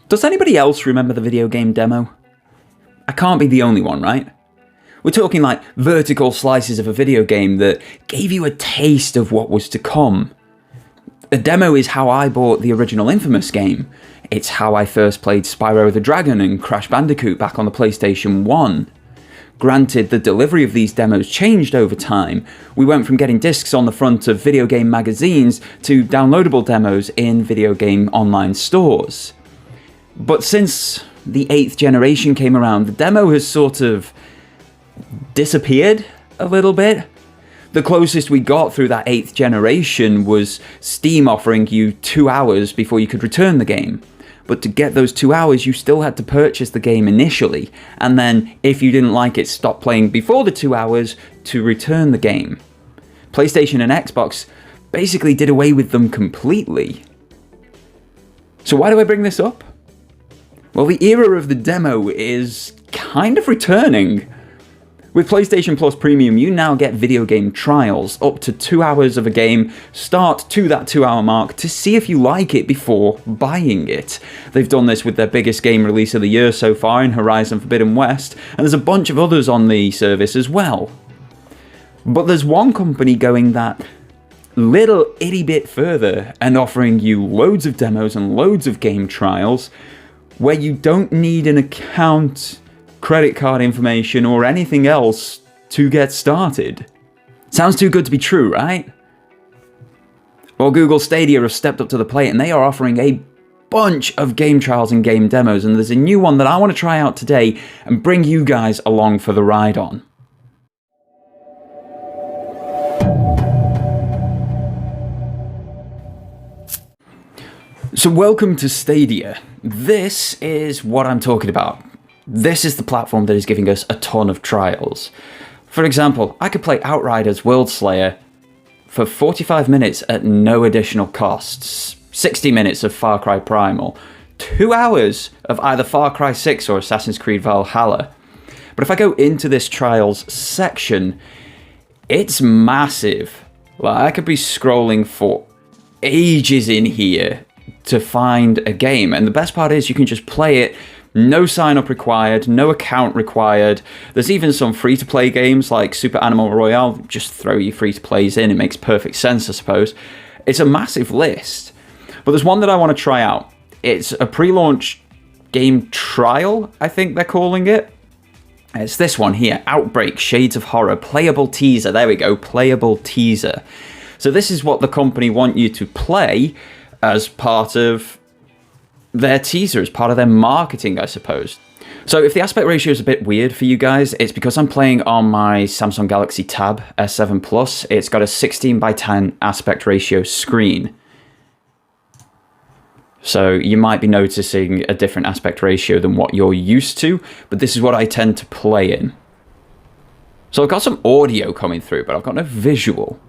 Does anybody else remember the video game demo? I can't be the only one, right? We're talking like vertical slices of a video game that gave you a taste of what was to come. A demo is how I bought the original Infamous game. It's how I first played Spyro the Dragon and Crash Bandicoot back on the PlayStation 1. Granted, the delivery of these demos changed over time. We went from getting discs on the front of video game magazines to downloadable demos in video game online stores. But since the 8th generation came around, the demo has sort of disappeared a little bit. The closest we got through that 8th generation was Steam offering you 2 hours before you could return the game. But to get those 2 hours, you still had to purchase the game initially, and then if you didn't like it, stop playing before the 2 hours to return the game. PlayStation and Xbox basically did away with them completely. So why do I bring this up? Well, the era of the demo is kind of returning. With PlayStation Plus Premium, you now get video game trials, up to 2 hours of a game, start to that 2 hour mark to see if you like it before buying it. They've done this with their biggest game release of the year so far in Horizon Forbidden West, and there's a bunch of others on the service as well. But there's one company going that little itty bit further and offering you loads of demos and loads of game trials where you don't need an account, credit card information, or anything else to get started. Sounds too good to be true, right? Well, Google Stadia have stepped up to the plate and they are offering a bunch of game trials and game demos, and there's a new one that I want to try out today and bring you guys along for the ride on. So welcome to Stadia. This is what I'm talking about. This is the platform that is giving us a ton of trials. For example, I could play Outriders World Slayer for 45 minutes at no additional costs, 60 minutes of Far Cry Primal, 2 hours of either Far Cry 6 or Assassin's Creed Valhalla. But if I go into this trials section, it's massive. Like, I could be scrolling for ages in here to find a game, and the best part is you can just play it. No sign up required, no account required. There's even some free to play games like Super Animal Royale, just throw your free to plays in, it makes perfect sense, I suppose. It's a massive list. But there's one that I want to try out. It's a pre-launch game trial, I think they're calling it. It's this one here, Outbreak, Shades of Horror, playable teaser. There we go, playable teaser. So this is what the company want you to play as part of their teaser, as part of their marketing, I suppose. So if the aspect ratio is a bit weird for you guys, it's because I'm playing on my Samsung Galaxy Tab S7 Plus. It's got a 16:10 aspect ratio screen. So you might be noticing a different aspect ratio than what you're used to, but this is what I tend to play in. So I've got some audio coming through, but I've got no visual.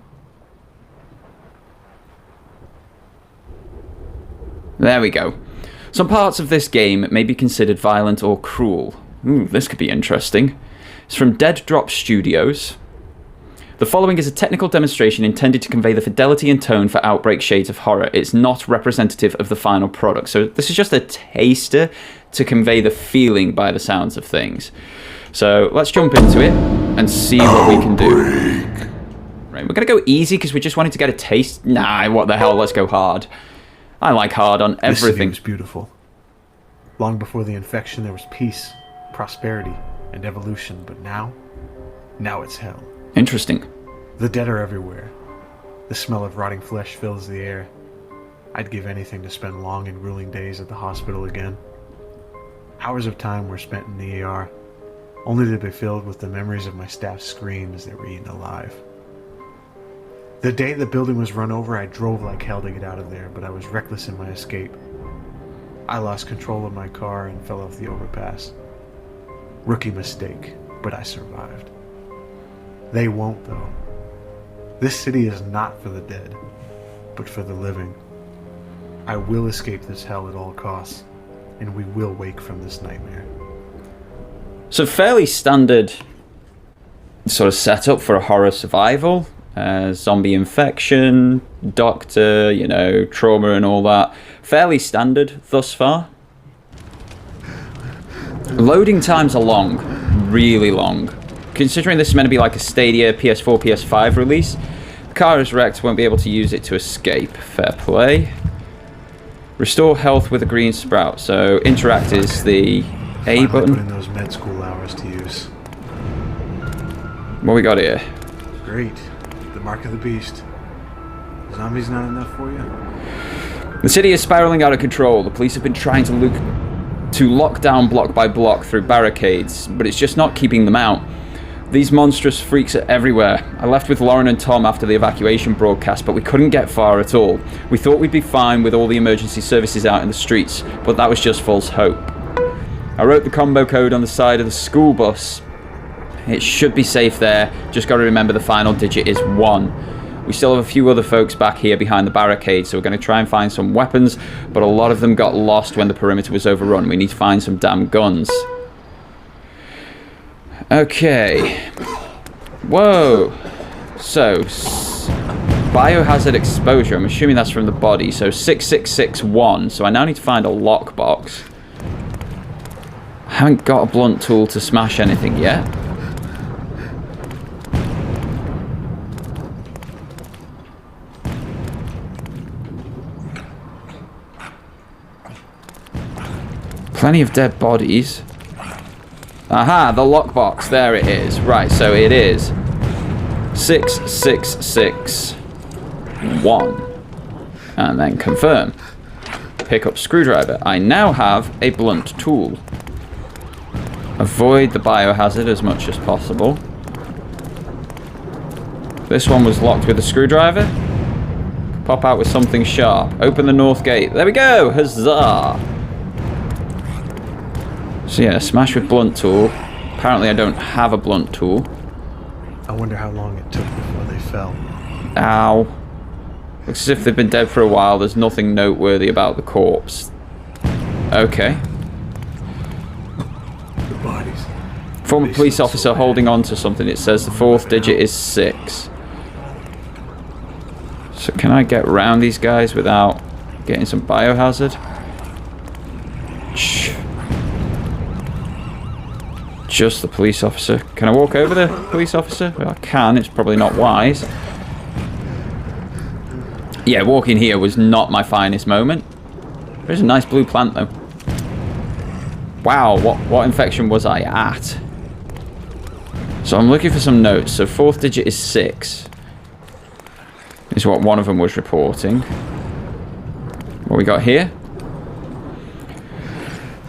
There we go. Some parts of this game may be considered violent or cruel. Ooh, this could be interesting. It's from Dead Drop Studios. The following is a technical demonstration intended to convey the fidelity and tone for Outbreak Shades of Horror. It's not representative of the final product. So this is just a taster to convey the feeling by the sounds of things. So let's jump into it and see what we can do. Right, we're going to go easy because we just wanted to get a taste. Nah, what the hell, let's go hard. I like hard on everything. This city was beautiful. Long before the infection, there was peace, prosperity, and evolution. But now it's hell. Interesting. The dead are everywhere. The smell of rotting flesh fills the air. I'd give anything to spend long and grueling days at the hospital again. Hours of time were spent in the ER, only to be filled with the memories of my staff's screams as they were eaten alive. The day the building was run over, I drove like hell to get out of there, but I was reckless in my escape. I lost control of my car and fell off the overpass. Rookie mistake, but I survived. They won't, though. This city is not for the dead, but for the living. I will escape this hell at all costs, and we will wake from this nightmare. So fairly standard sort of setup for a horror survival. Zombie infection, doctor, trauma and all that. Fairly standard thus far. Loading times are long. Really long. Considering this is meant to be like a Stadia PS4, PS5 release, the car is wrecked, won't be able to use it to escape. Fair play. Restore health with a green sprout. So interact is the A button. Put in those med school hours to use. What we got here? Great. The mark of the beast. Zombies not enough for you? The city is spiraling out of control. The police have been trying to lock down block by block through barricades, but it's just not keeping them out. These monstrous freaks are everywhere. I left with Lauren and Tom after the evacuation broadcast, but we couldn't get far at all. We thought we'd be fine with all the emergency services out in the streets, but that was just false hope. I wrote the combo code on the side of the school bus. It should be safe there, just got to remember the final digit is 1. We still have a few other folks back here behind the barricade, so we're going to try and find some weapons, but a lot of them got lost when the perimeter was overrun. We need to find some damn guns. Okay. Whoa. So, biohazard exposure. I'm assuming that's from the body. So 6661. So I now need to find a lockbox. I haven't got a blunt tool to smash anything yet. Plenty of dead bodies. Aha, the lockbox. There it is. Right, so it is 6661. And then confirm. Pick up screwdriver. I now have a blunt tool. Avoid the biohazard as much as possible. This one was locked with a screwdriver. Pop out with something sharp. Open the north gate. There we go! Huzzah! So yeah, smash with blunt tool. Apparently I don't have a blunt tool. I wonder how long it took before they fell. Ow. Looks as if they've been dead for a while. There's nothing noteworthy about the corpse. Okay. The bodies. Former police officer holding on to something. It says the 4th digit is 6. So can I get around these guys without getting some biohazard? Shh. Just the police officer. Can I walk over the police officer? Well, I can. It's probably not wise. Yeah, walking here was not my finest moment. There's a nice blue plant, though. Wow, what infection was I at? So I'm looking for some notes. So 4th digit is 6. Is what one of them was reporting. What we got here?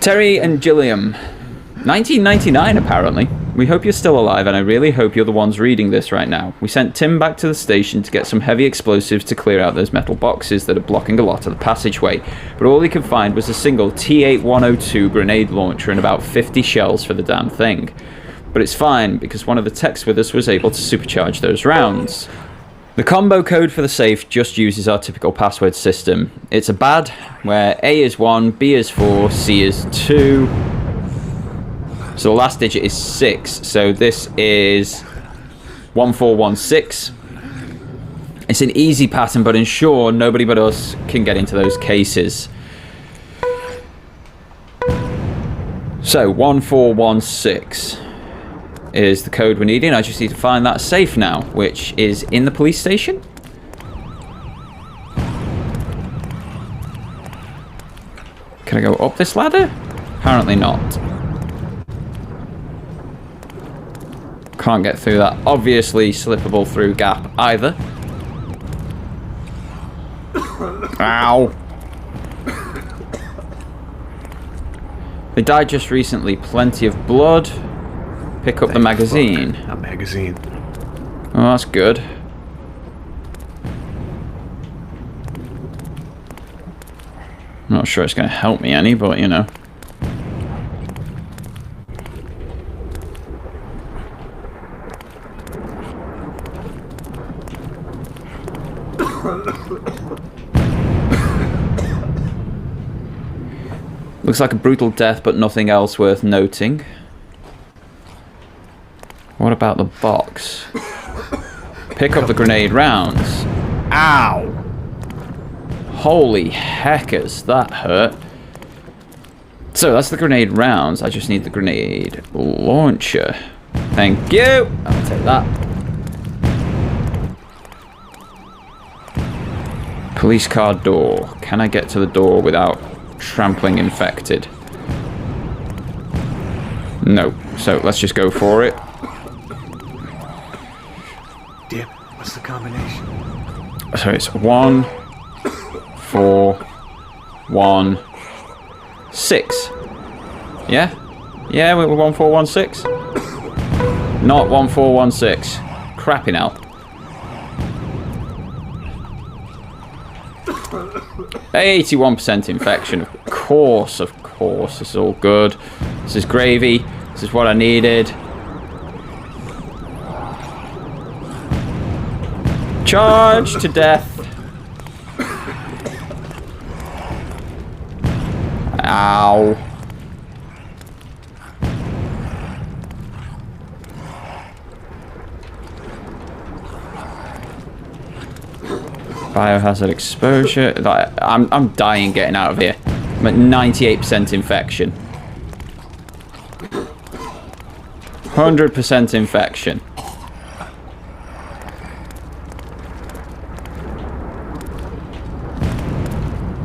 Terry and Gilliam. 1999, apparently. We hope you're still alive, and I really hope you're the ones reading this right now. We sent Tim back to the station to get some heavy explosives to clear out those metal boxes that are blocking a lot of the passageway, but all he could find was a single T8102 grenade launcher and about 50 shells for the damn thing. But it's fine, because one of the techs with us was able to supercharge those rounds. The combo code for the safe just uses our typical password system. It's a BAD, where A is 1, B is 4, C is 2... So the last digit is 6. So this is 1416. It's an easy pattern, but ensure nobody but us can get into those cases. So 1416 is the code we're needing. I just need to find that safe now, which is in the police station. Can I go up this ladder? Apparently not. Can't get through that obviously slippable through gap either. Ow. They died just recently. Plenty of blood. Pick up the magazine. A magazine. Oh, that's good. Not sure it's going to help me any, but you know. Looks like a brutal death, but nothing else worth noting. What about the box? Pick up the grenade rounds. Ow! Holy heckers, that hurt. So that's the grenade rounds. I just need the grenade launcher. Thank you. I'll take that. Police car door. Can I get to the door without trampling infected? No. So let's just go for it. Damn, what's the combination? So it's 1, 4, 1, 6. Yeah? Yeah, we're 1, 4, 1, 6. Not 1, 4, 1, 6. Crapping out. 81% infection. Of course. This is all good. This is gravy. This is what I needed. Charge to death. Ow. Biohazard exposure. I'm dying getting out of here. I'm at 98% infection. 100% infection.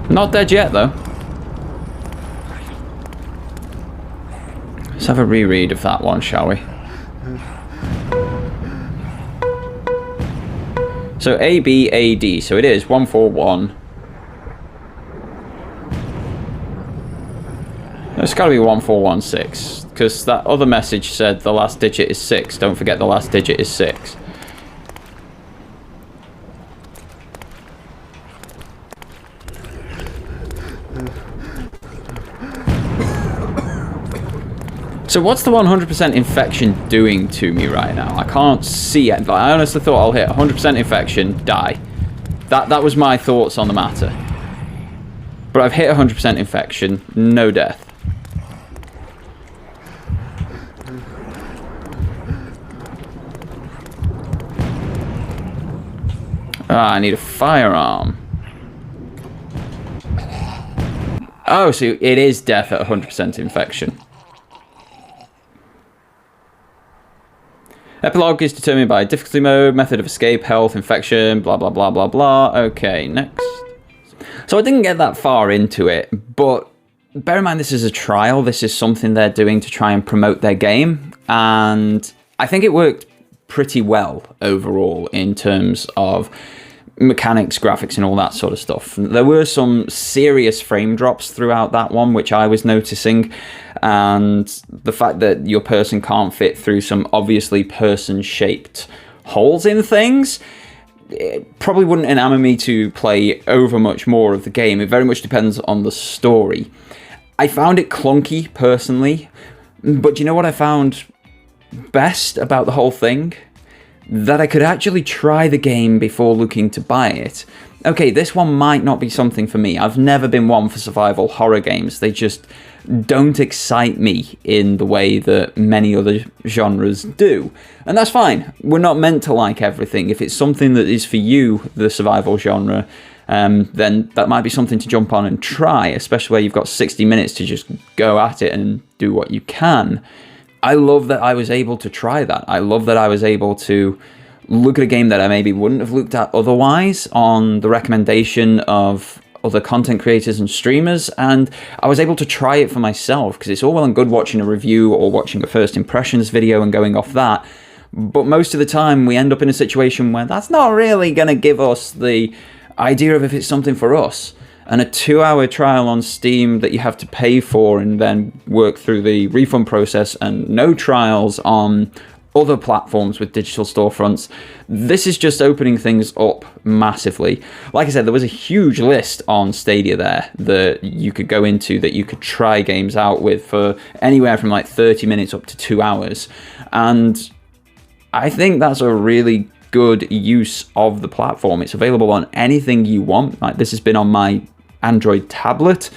Not dead yet, though. Let's have a reread of that one, shall we? So A, B, A, D. So it is 1, 4, 1. It's got to be 1, 4, 1, 6. Because that other message said the last digit is 6. Don't forget the last digit is 6. So what's the 100% infection doing to me right now? I can't see it. I honestly thought I'll hit 100% infection, die. That was my thoughts on the matter. But I've hit 100% infection, no death. I need a firearm. Oh, so it is death at 100% infection. Epilogue is determined by difficulty mode, method of escape, health, infection, blah, blah, blah, blah, blah. Okay, next. So I didn't get that far into it, but bear in mind this is a trial. This is something they're doing to try and promote their game. And I think it worked pretty well overall in terms of mechanics, graphics, and all that sort of stuff. There were some serious frame drops throughout that one, which I was noticing, and the fact that your person can't fit through some obviously person-shaped holes in things, it probably wouldn't enamor me to play over much more of the game. It very much depends on the story. I found it clunky, personally, but you know what I found best about the whole thing? That I could actually try the game before looking to buy it. Okay, this one might not be something for me. I've never been one for survival horror games. They just don't excite me in the way that many other genres do. And that's fine. We're not meant to like everything. If it's something that is for you, the survival genre, then that might be something to jump on and try, especially where you've got 60 minutes to just go at it and do what you can. I love that I was able to try that. I love that I was able to look at a game that I maybe wouldn't have looked at otherwise on the recommendation of other content creators and streamers, and I was able to try it for myself, because it's all well and good watching a review or watching a first impressions video and going off that, but most of the time we end up in a situation where that's not really going to give us the idea of if it's something for us. And a 2-hour trial on Steam that you have to pay for and then work through the refund process, and no trials on other platforms with digital storefronts. This is just opening things up massively. Like I said, there was a huge list on Stadia there that you could go into, that you could try games out with for anywhere from like 30 minutes up to 2 hours. And I think that's a really good use of the platform. It's available on anything you want. Like, this has been on my Android tablet,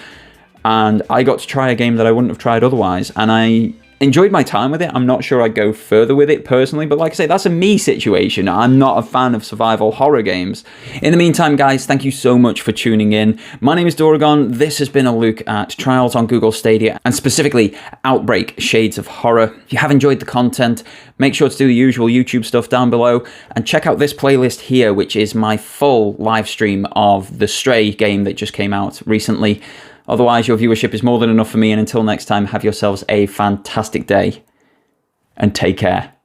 and I got to try a game that I wouldn't have tried otherwise, and I enjoyed my time with it. I'm not sure I'd go further with it personally, but like I say, that's a me situation. I'm not a fan of survival horror games. In the meantime, guys, thank you so much for tuning in. My name is Doragon. This has been a look at Trials on Google Stadia, and specifically Outbreak Shades of Horror. If you have enjoyed the content, make sure to do the usual YouTube stuff down below, and check out this playlist here, which is my full live stream of the Stray game that just came out recently. Otherwise, your viewership is more than enough for me, and until next time, have yourselves a fantastic day, and take care.